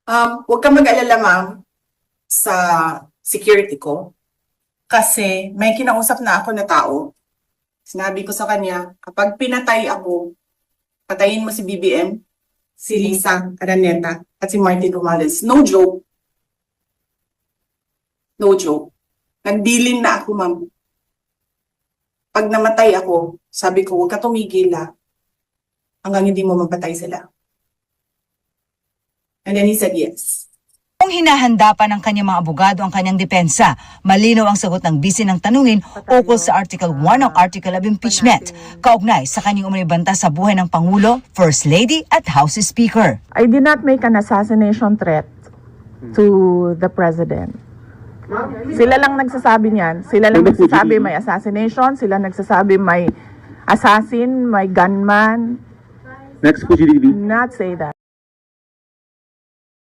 Huwag kang mag-alala, ma'am, sa security ko. Kasi may kinausap na ako na tao. Sinabi ko sa kanya, kapag pinatay ako, patayin mo si BBM, si Lisa Araneta, at si Martin Romales. No joke. No joke. Nagdilin na ako, ma'am. Pag namatay ako, sabi ko, huwag ka tumigil hanggang hindi mo mapatay sila. And then he said yes. Kung hinahanda pa ng kanyang mga abogado ang kanyang depensa, malinaw ang sagot ng bisi ng tanungin ukol sa Article 1 ng Article of Impeachment, kaugnay sa kanyang umanibanta sa buhay ng Pangulo, First Lady at House Speaker. I did not make an assassination threat to the President. Sila lang nagsasabi niyan. Sila lang nagsasabi may assassination. Sila nagsasabi may assassin, may gunman. Next po, GDB. Not say that.